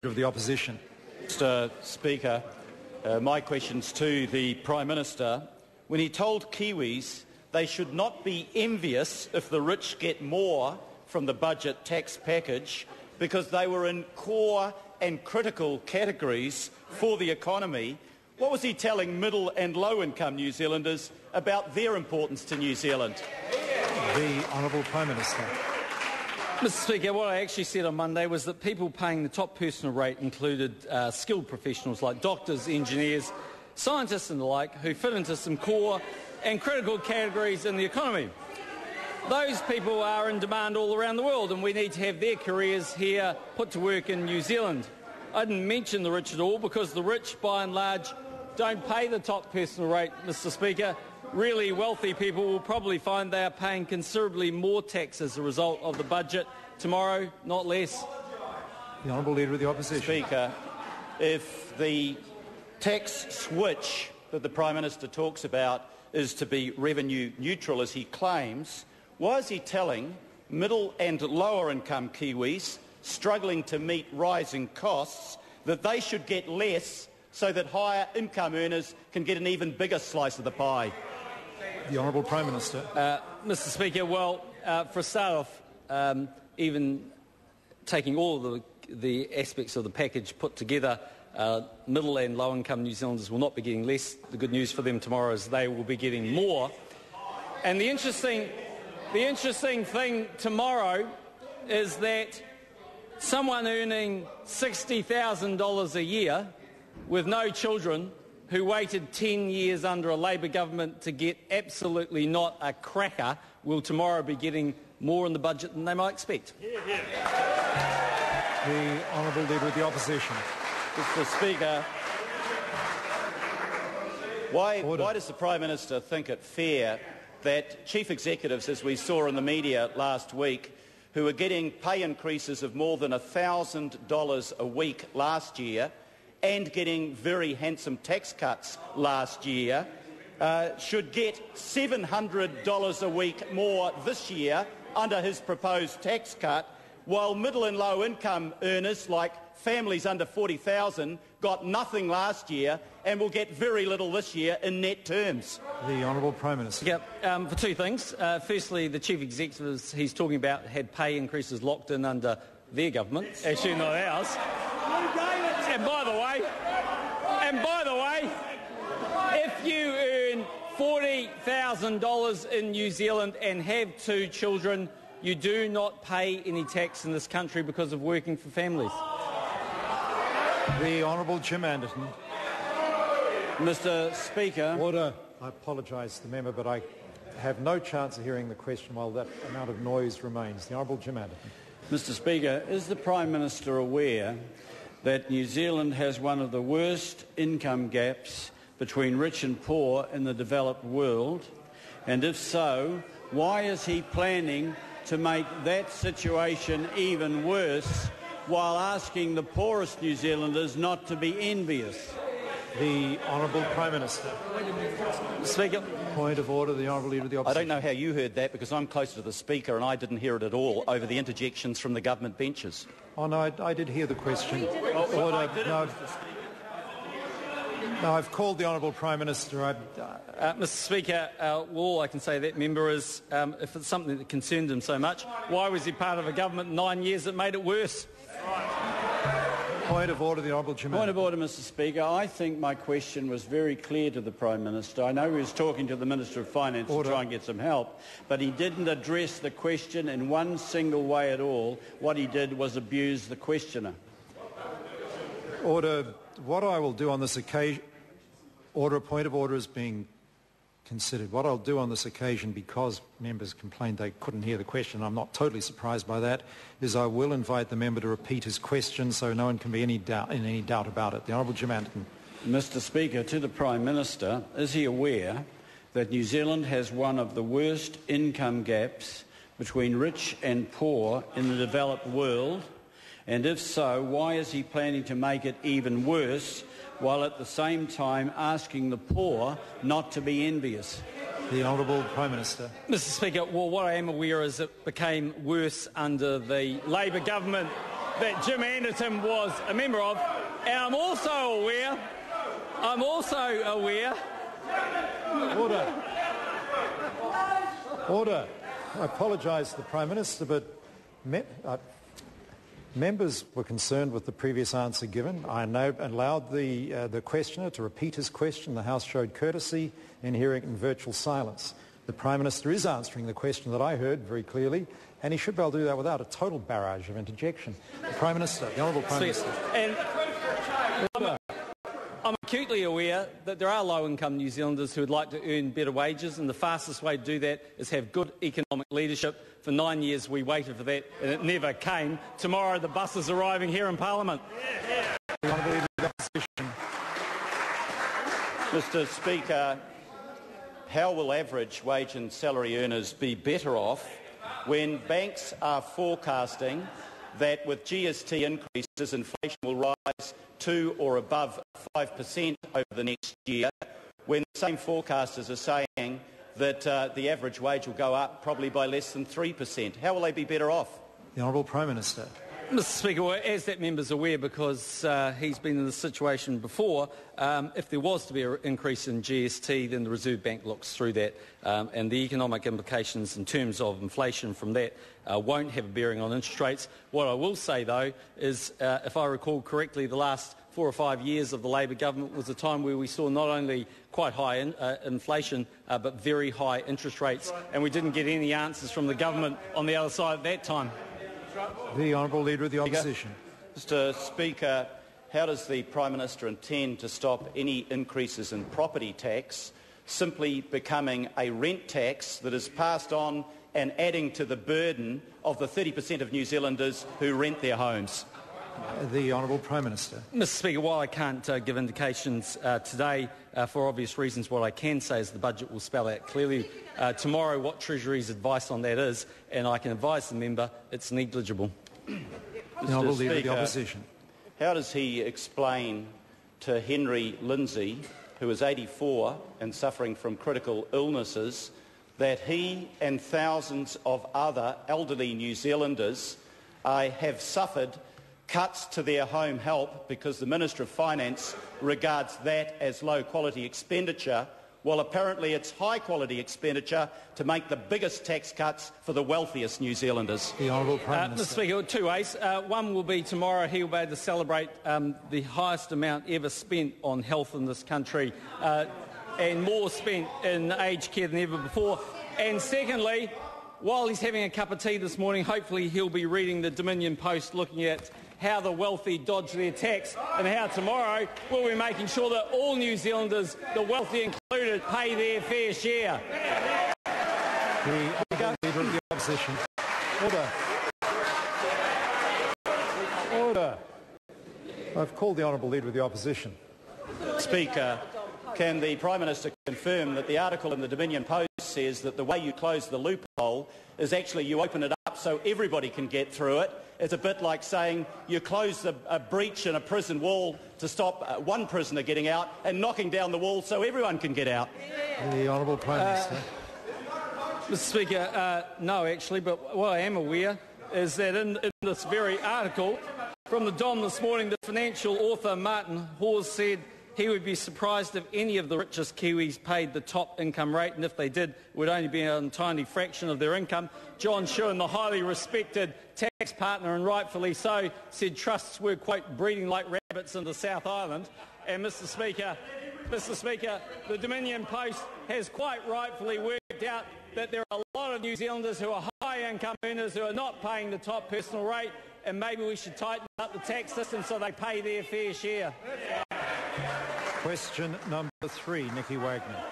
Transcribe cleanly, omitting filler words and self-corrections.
of the Opposition. Mr Speaker, my question's to the Prime Minister. When he told Kiwis they should not be envious if the rich get more from the budget tax package because they were in core and critical categories for the economy, what was he telling middle and low-income New Zealanders about their importance to New Zealand? The Honourable Prime Minister. Mr Speaker, what I actually said on Monday was that people paying the top personal rate included skilled professionals like doctors, engineers, scientists and the like, who fit into some core and critical categories in the economy. Those people are in demand all around the world, and we need to have their careers here put to work in New Zealand. I didn't mention the rich at all because the rich, by and large, don't pay the top personal rate, Mr Speaker. Really wealthy people will probably find they are paying considerably more tax as a result of the budget tomorrow, not less. The Honourable Leader of the Opposition. Speaker, if the tax switch that the Prime Minister talks about is to be revenue neutral, as he claims, why is he telling middle and lower income Kiwis struggling to meet rising costs that they should get less so that higher income earners can get an even bigger slice of the pie? The Honourable Prime Minister. Mr Speaker, well, for a start off, even taking all of the aspects of the package put together, middle and low income New Zealanders will not be getting less. The good news for them tomorrow is they will be getting more. And the interesting thing tomorrow is that someone earning $60,000 a year with no children, who waited 10 years under a Labor government to get absolutely not a cracker, will tomorrow be getting more in the budget than they might expect. The Honourable Leader of the Opposition. Mr Speaker, why does the Prime Minister think it fair that chief executives, as we saw in the media last week, who are getting pay increases of more than $1,000 a week last year and getting very handsome tax cuts last year, should get $700 a week more this year under his proposed tax cut, while middle and low income earners like families under $40,000 got nothing last year and will get very little this year in net terms? The Honourable Prime Minister. Yep, for two things. Firstly, the chief executives he's talking about had pay increases locked in under their government, actually not ours. And by the way, if you earn $40,000 in New Zealand and have two children, you do not pay any tax in this country because of working for families. The Honourable Jim Anderton. Mr Speaker. Order. I apologise to the member, but I have no chance of hearing the question while that amount of noise remains. The Honourable Jim Anderton. Mr Speaker, is the Prime Minister aware that New Zealand has one of the worst income gaps between rich and poor in the developed world? And if so, why is he planning to make that situation even worse while asking the poorest New Zealanders not to be envious? The Honourable Prime Minister. Speaker. Point of order, the Honourable Leader of the Opposition. I don't know how you heard that because I'm closer to the Speaker and I didn't hear it at all over the interjections from the government benches. Oh, no, I did hear the question. Order. No, I've called the Honourable Prime Minister. Mr Speaker, all I can say to that member is if it's something that concerned him so much, why was he part of a government 9 years that made it worse? Point of order, the Honourable Jim Point of Anderton. order, Mr Speaker. I think my question was very clear to the Prime Minister. I know he was talking to the Minister of Finance to try and get some help, but he didn't address the question in one single way at all. What he did was abuse the questioner. Order. What I will do on this occasion... Order. A point of order is being considered. What I'll do on this occasion, because members complained they couldn't hear the question, I'm not totally surprised by that, is I will invite the member to repeat his question so no one can be in any doubt about it. The Honourable Jim Anderton. Mr Speaker, to the Prime Minister, is he aware that New Zealand has one of the worst income gaps between rich and poor in the developed world? And if so, why is he planning to make it even worse while at the same time asking the poor not to be envious? The Honourable Prime Minister. Mr Speaker, well, what I am aware is it became worse under the Labor government. that Jim Anderton was a member of, and I'm also aware. Order. I apologise to the Prime Minister, but members were concerned with the previous answer given. I allowed the questioner to repeat his question. The House showed courtesy in hearing it in virtual silence. The Prime Minister is answering the question that I heard very clearly, and he should be able to do that without a total barrage of interjection. The Prime Minister, the Honourable Prime Minister. And I'm acutely aware that there are low-income New Zealanders who would like to earn better wages, and the fastest way to do that is have good economic leadership. For 9 years we waited for that, and it never came. Tomorrow the bus is arriving here in Parliament. The Honourable Leader of the Opposition. Mr Speaker, how will average wage and salary earners be better off when banks are forecasting that with GST increases, inflation will rise to or above 5% over the next year, when the same forecasters are saying that the average wage will go up probably by less than 3%? How will they be better off? The Honourable Prime Minister. Mr Speaker, as that member's aware, because he's been in this situation before, if there was to be an increase in GST, then the Reserve Bank looks through that, and the economic implications in terms of inflation from that won't have a bearing on interest rates. What I will say, though, is if I recall correctly, the last 4 or 5 years of the Labor government was a time where we saw not only quite high inflation but very high interest rates, and we didn't get any answers from the government on the other side at that time. The Honourable Leader of the Opposition. Mr Speaker, how does the Prime Minister intend to stop any increases in property tax simply becoming a rent tax that is passed on and adding to the burden of the 30% of New Zealanders who rent their homes? The Honourable Prime Minister. Mr Speaker, while I can't give indications today for obvious reasons, what I can say is the budget will spell out clearly tomorrow what Treasury's advice on that is, and I can advise the member it's negligible. The Honourable Leader of the Opposition. How does he explain to Henry Lindsay, who is 84 and suffering from critical illnesses, that he and thousands of other elderly New Zealanders have suffered cuts to their home help because the Minister of Finance regards that as low-quality expenditure, while apparently it's high-quality expenditure to make the biggest tax cuts for the wealthiest New Zealanders? The Honourable Prime Minister. Mr Speaker, 2 ways. One will be tomorrow he'll be able to celebrate the highest amount ever spent on health in this country and more spent in aged care than ever before. And secondly, while he's having a cup of tea this morning, hopefully he'll be reading the Dominion Post looking at how the wealthy dodge their tax and how tomorrow we'll be making sure that all New Zealanders, the wealthy included, pay their fair share. The Honourable Leader of the Opposition. Order. I've called the Honourable Leader of the Opposition. Speaker, can the Prime Minister confirm that the article in the Dominion Post says that the way you close the loophole is actually you open it up so everybody can get through it? It's a bit like saying you close a breach in a prison wall to stop one prisoner getting out and knocking down the wall so everyone can get out. The Honourable Prime Minister. Mr Speaker, no actually, but what I am aware is that in this very article from the Dom this morning, the financial author Martin Hawes said he would be surprised if any of the richest Kiwis paid the top income rate, and if they did, it would only be a tiny fraction of their income. John Shewan, the highly respected tax partner, and rightfully so, said trusts were, quote, breeding like rabbits in the South Island. And Mr Speaker, the Dominion Post has quite rightfully worked out that there are a lot of New Zealanders who are high income earners who are not paying the top personal rate, and maybe we should tighten up the tax system so they pay their fair share. Question number 3, Nicky Wagner.